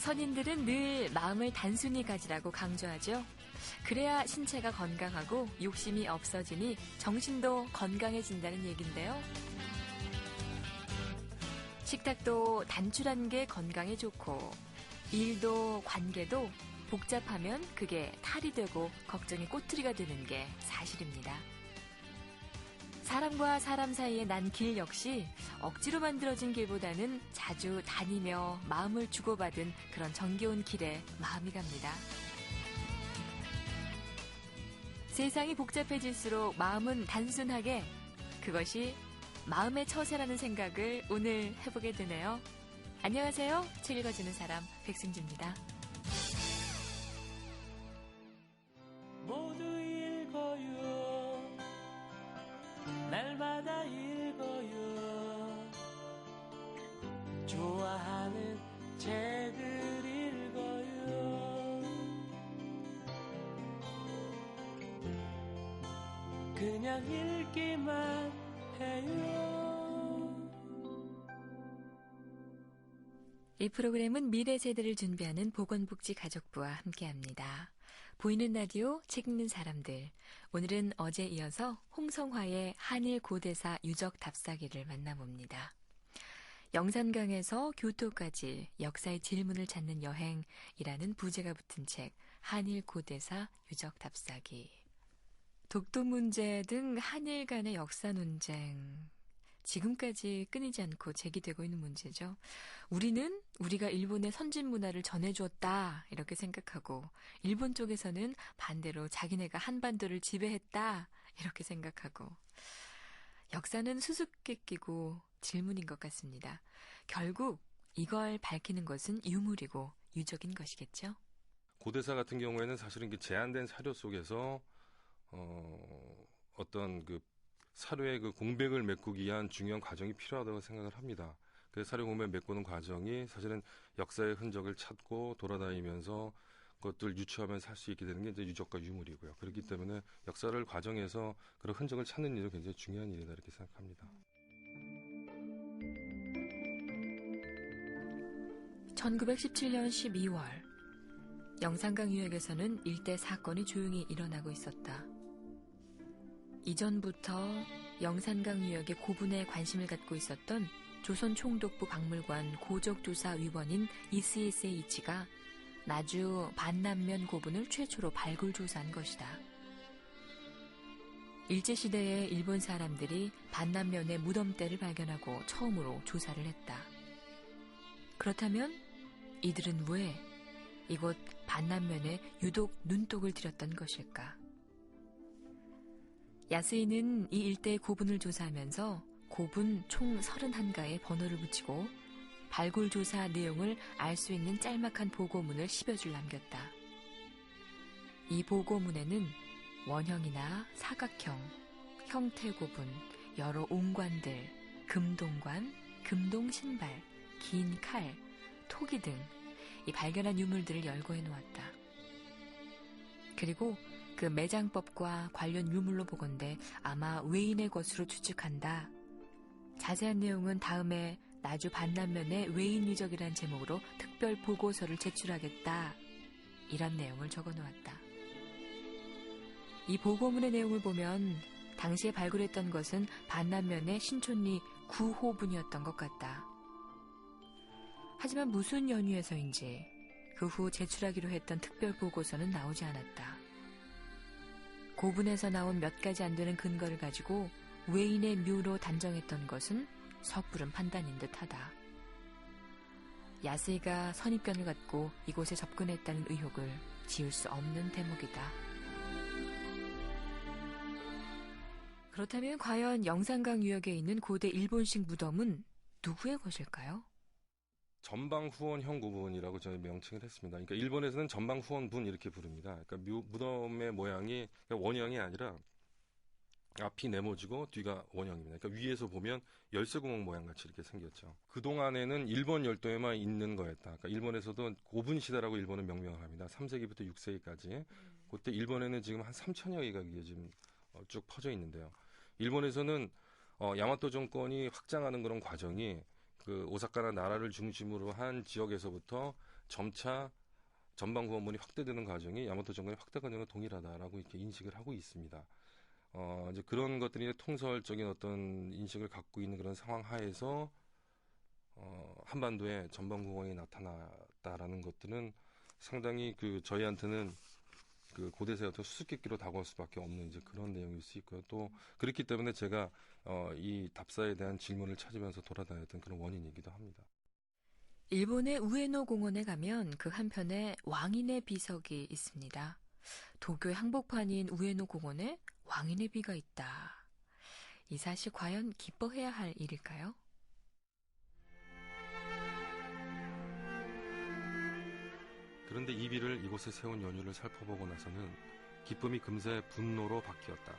선인들은 늘 마음을 단순히 가지라고 강조하죠. 그래야 신체가 건강하고 욕심이 없어지니 정신도 건강해진다는 얘긴데요. 식탁도 단출한 게 건강에 좋고 일도 관계도 복잡하면 그게 탈이 되고 걱정의 꼬투리가 되는 게 사실입니다. 사람과 사람 사이에 난 길 역시 억지로 만들어진 길보다는 자주 다니며 마음을 주고받은 그런 정겨운 길에 마음이 갑니다. 세상이 복잡해질수록 마음은 단순하게, 그것이 마음의 처세라는 생각을 오늘 해보게 되네요. 안녕하세요. 책 읽어주는 사람 백승주입니다. 모두 읽어요. 날마다 읽어요. 좋아하는 책을 읽어요. 그냥 읽기만 해요. 이 프로그램은 미래 세대를 준비하는 보건복지가족부와 함께합니다. 보이는 라디오 책 읽는 사람들. 오늘은 어제 이어서 홍성화의 한일 고대사 유적 답사기를 만나봅니다. 영산강에서 교토까지 역사의 질문을 찾는 여행이라는 부제가 붙은 책 한일 고대사 유적 답사기. 독도 문제 등 한일 간의 역사 논쟁. 지금까지 끊이지 않고 제기되고 있는 문제죠. 우리는 우리가 일본의 선진 문화를 전해주었다 이렇게 생각하고, 일본 쪽에서는 반대로 자기네가 한반도를 지배했다 이렇게 생각하고, 역사는 수수께끼고 질문인 것 같습니다. 결국 이걸 밝히는 것은 유물이고 유적인 것이겠죠. 고대사 같은 경우에는 사실은 제한된 사료 속에서 어떤 사료의 공백을 메꾸기 위한 중요한 과정이 필요하다고 생각을 합니다. 그래서 사료 공백 메꾸는 과정이 사실은 역사의 흔적을 찾고 돌아다니면서 그것들 유추하면서 할 수 있게 되는 게 이제 유적과 유물이고요. 그렇기 때문에 역사를 과정에서 그런 흔적을 찾는 일은 굉장히 중요한 일이다 이렇게 생각합니다. 1917년 12월 영산강 유역에서는 일대 사건이 조용히 일어나고 있었다. 이전부터 영산강 유역의 고분에 관심을 갖고 있었던 조선 총독부 박물관 고적조사위원인 이스이스의 이치가 나주 반남면 고분을 최초로 발굴조사한 것이다. 일제시대에 일본 사람들이 반남면의 무덤대를 발견하고 처음으로 조사를 했다. 그렇다면 이들은 왜 이곳 반남면에 유독 눈독을 들였던 것일까? 야스이는 이 일대의 고분을 조사하면서 고분 총 31가의 번호를 붙이고 발굴 조사 내용을 알 수 있는 짤막한 보고문을 10여 줄 남겼다. 이 보고문에는 원형이나 사각형, 형태 고분, 여러 옹관들, 금동관, 금동신발, 긴 칼, 토기 등 이 발견한 유물들을 열거해 놓았다. 그리고 그 매장법과 관련 유물로 보건대 아마 외인의 것으로 추측한다. 자세한 내용은 다음에 나주 반남면의 외인 유적이라는 제목으로 특별 보고서를 제출하겠다. 이런 내용을 적어놓았다. 이 보고문의 내용을 보면 당시에 발굴했던 것은 반남면의 신촌리 9호분이었던 것 같다. 하지만 무슨 연유에서인지 그 후 제출하기로 했던 특별 보고서는 나오지 않았다. 고분에서 나온 몇 가지 안 되는 근거를 가지고 외인의 묘로 단정했던 것은 섣부른 판단인 듯하다. 야스이가 선입견을 갖고 이곳에 접근했다는 의혹을 지울 수 없는 대목이다. 그렇다면 과연 영산강 유역에 있는 고대 일본식 무덤은 누구의 것일까요? 전방후원형 고분이라고 저는 명칭을 했습니다. 그러니까 일본에서는 전방후원분 이렇게 부릅니다. 그러니까 무덤의 모양이 원형이 아니라 앞이 네모지고 뒤가 원형입니다. 그러니까 위에서 보면 열쇠구멍 모양 같이 이렇게 생겼죠. 그동안에는 일본 열도에만 있는 거였다. 그러니까 일본에서도 고분 시대라고 일본은 명명을 합니다. 3세기부터 6세기까지. 그때 일본에는 지금 한 3천여 개가 지금 쭉 퍼져 있는데요. 일본에서는 야마토 정권이 확장하는 그런 과정이 그 오사카나 나라를 중심으로 한 지역에서부터 점차 전방 후원문이 확대되는 과정이 야마토 정권의 확대 과정과 동일하다라고 이렇게 인식을 하고 있습니다. 이제 그런 것들이 통설적인 어떤 인식을 갖고 있는 그런 상황 하에서 한반도에 전방 후원이 나타났다라는 것들은 상당히 저희한테는 고대사의 어떤 수수께끼로 다가올 수밖에 없는 이제 그런 내용일 수 있고요. 또 그렇기 때문에 제가 이 답사에 대한 질문을 찾으면서 돌아다녔던 그런 원인이기도 합니다. 일본의 우에노 공원에 가면 그 한편에 왕인의 비석이 있습니다. 도쿄의 한복판인 우에노 공원에 왕인의 비가 있다. 이 사실 과연 기뻐해야 할 일일까요? 그런데 이 비를 이곳에 세운 연유를 살펴보고 나서는 기쁨이 금세 분노로 바뀌었다.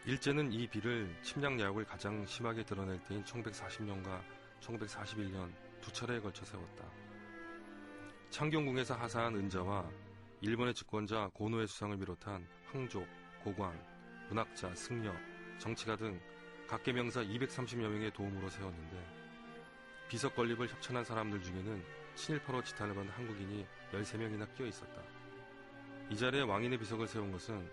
일제는 이 비를 침략 야욕을 가장 심하게 드러낼 때인 1940년과 1941년 두 차례에 걸쳐 세웠다. 창경궁에서 하사한 은자와 일본의 집권자 고노의 수상을 비롯한 황족, 고관, 문학자, 승려, 정치가 등 각계 명사 230여 명의 도움으로 세웠는데 비석 건립을 협찬한 사람들 중에는 친일파로 지탄을 받은 한국인이 13명이나 끼어 있었다. 이 자리에 왕인의 비석을 세운 것은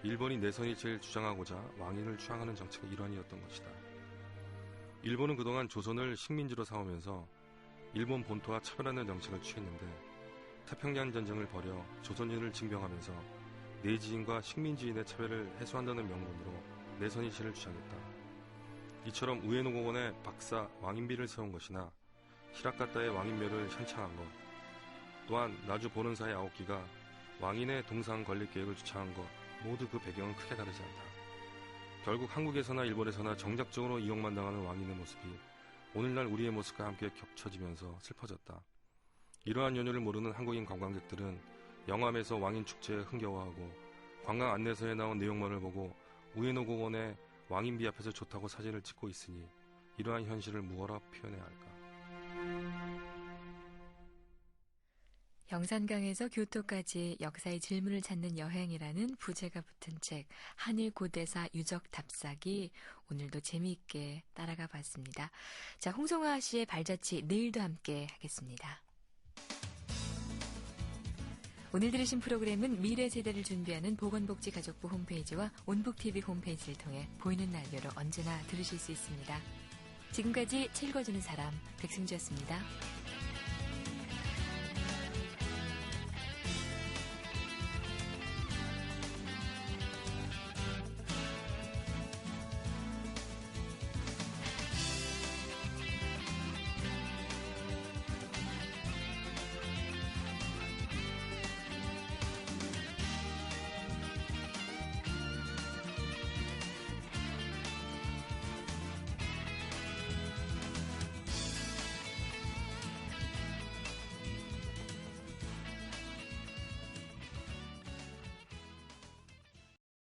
일본이 내선일체를 주장하고자 왕인을 추앙하는 정책의 일환이었던 것이다. 일본은 그동안 조선을 식민지로 삼으면서 일본 본토와 차별하는 정책을 취했는데 태평양 전쟁을 벌여 조선인을 징병하면서 내지인과 식민지인의 차별을 해소한다는 명분으로 내선일체를 주장했다. 이처럼 우에노 공원에 박사 왕인비를 세운 것이나 히라카타의 왕인묘를 현창한 것, 또한 나주 보는사의 아오키가 왕인의 동상 건립 계획을 주창한 것 모두 그 배경은 크게 다르지 않다. 결국 한국에서나 일본에서나 정작적으로 이용만 당하는 왕인의 모습이 오늘날 우리의 모습과 함께 겹쳐지면서 슬퍼졌다. 이러한 연유를 모르는 한국인 관광객들은 영암에서 왕인 축제에 흥겨워하고 관광 안내서에 나온 내용만을 보고 우에노 공원의 왕인비 앞에서 좋다고 사진을 찍고 있으니 이러한 현실을 무엇라 표현해야 할까? 영산강에서 교토까지 역사의 질문을 찾는 여행이라는 부제가 붙은 책 한일 고대사 유적 답사기 오늘도 재미있게 따라가 봤습니다. 자, 홍성아 씨의 발자취 내일도 함께 하겠습니다. 오늘 들으신 프로그램은 미래 세대를 준비하는 보건복지가족부 홈페이지와 온북TV 홈페이지를 통해 보이는 라디오로 언제나 들으실 수 있습니다. 지금까지 책 읽어주는 사람 백승주였습니다.